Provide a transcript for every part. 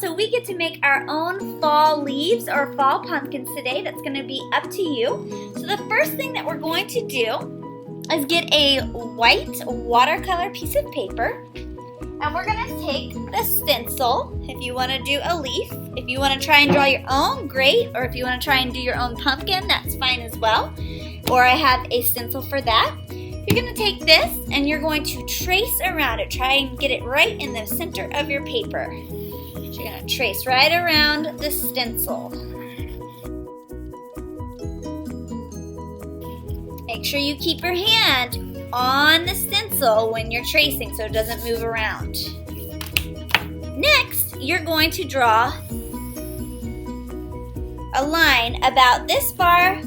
so we get to make our own fall leaves or fall pumpkins today. That's going to be up to you. So the first thing that we're going to do is get a white watercolor piece of paper. And we're going to take the stencil, if you want to do a leaf. If you want to try and draw your own, great. Or if you want to try and do your own pumpkin, that's fine as well. Or I have a stencil for that. You're going to take this and you're going to trace around it. Try and get it right in the center of your paper. So you're going to trace right around the stencil. Make sure you keep your hand on the stencil when you're tracing so it doesn't move around. Next, you're going to draw a line about this far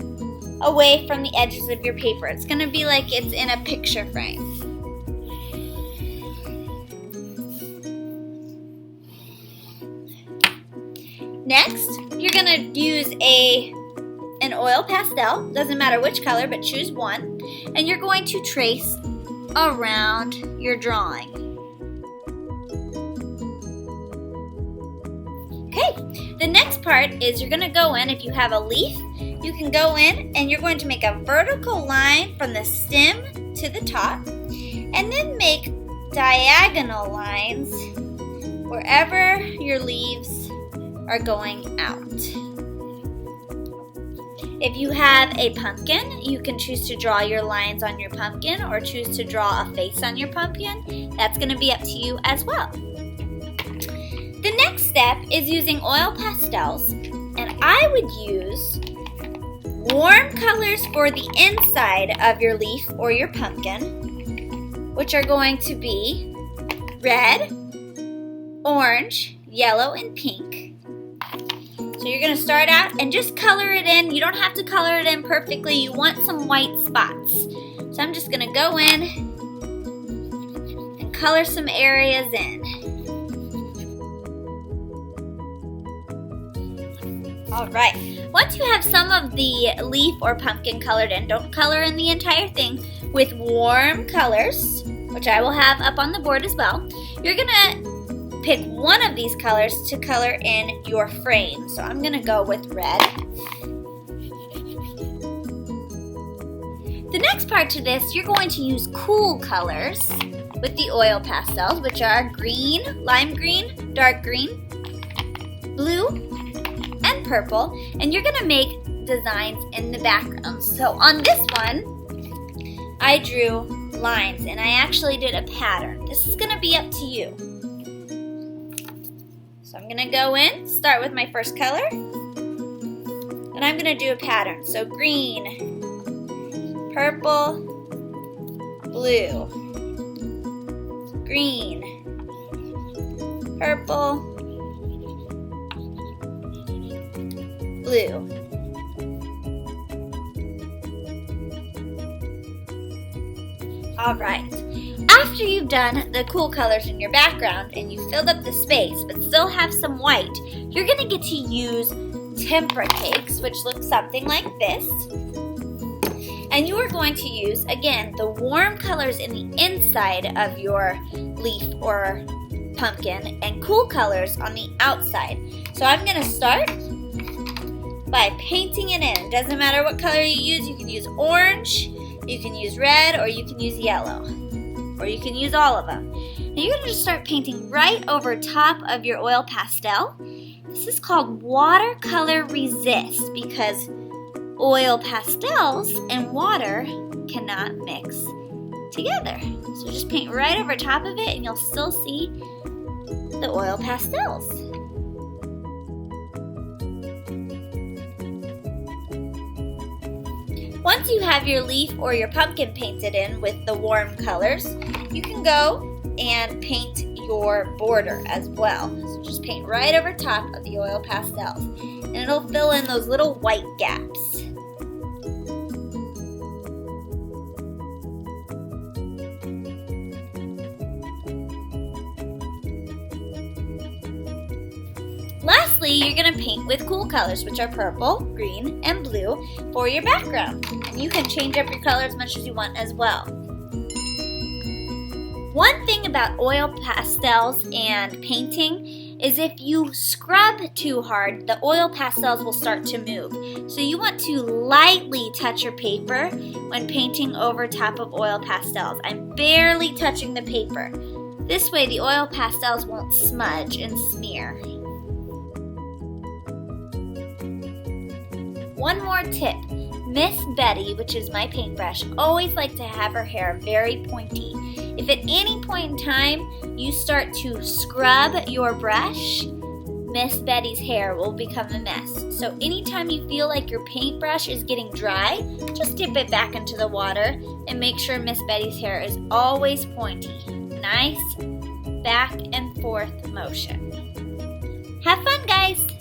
away from the edges of your paper. It's going to be like it's in a picture frame. Next, you're going to use an oil pastel, doesn't matter which color, but choose one, and you're going to trace around your drawing. Okay, the next part is you're going to go in, if you have a leaf, you can go in and you're going to make a vertical line from the stem to the top, and then make diagonal lines wherever your leaves are going out. If you have a pumpkin, you can choose to draw your lines on your pumpkin or choose to draw a face on your pumpkin. That's going to be up to you as well. The next step is using oil pastels, and I would use warm colors for the inside of your leaf or your pumpkin, which are going to be red, orange, yellow, and pink. So you're going to start out and just color it in. You don't have to color it in perfectly. You want some white spots. So I'm just going to go in and color some areas in. Alright, once you have some of the leaf or pumpkin colored in, don't color in the entire thing. With warm colors, which I will have up on the board as well, you're going to pick one of these colors to color in your frame. So I'm going to go with red. The next part to this, you're going to use cool colors with the oil pastels, which are green, lime green, dark green, blue, and purple. And you're going to make designs in the background. So on this one, I drew lines and I actually did a pattern. This is going to be up to you. So I'm going to go in, start with my first color, and I'm going to do a pattern. So green, purple, blue, green, purple, blue. All right. After you've done the cool colors in your background and you filled up the space but still have some white, you're going to get to use tempera cakes, which look something like this. And you are going to use, again, the warm colors in the inside of your leaf or pumpkin and cool colors on the outside. So I'm going to start by painting it in. Doesn't matter what color you use. You can use orange, you can use red, or you can use yellow. Or you can use all of them. Now you're going to just start painting right over top of your oil pastel. This is called watercolor resist because oil pastels and water cannot mix together. So just paint right over top of it and you'll still see the oil pastels. Once you have your leaf or your pumpkin painted in with the warm colors, you can go and paint your border as well. So just paint right over top of the oil pastels and it'll fill in those little white gaps. Lastly, you're going to paint with cool colors, which are purple, green, and blue for your background. And you can change up your color as much as you want as well. One thing about oil pastels and painting is if you scrub too hard, the oil pastels will start to move. So you want to lightly touch your paper when painting over top of oil pastels. I'm barely touching the paper. This way the oil pastels won't smudge and smear. One more tip. Miss Betty, which is my paintbrush, always likes to have her hair very pointy. If at any point in time you start to scrub your brush, Miss Betty's hair will become a mess. So anytime you feel like your paintbrush is getting dry, just dip it back into the water and make sure Miss Betty's hair is always pointy. Nice back and forth motion. Have fun, guys!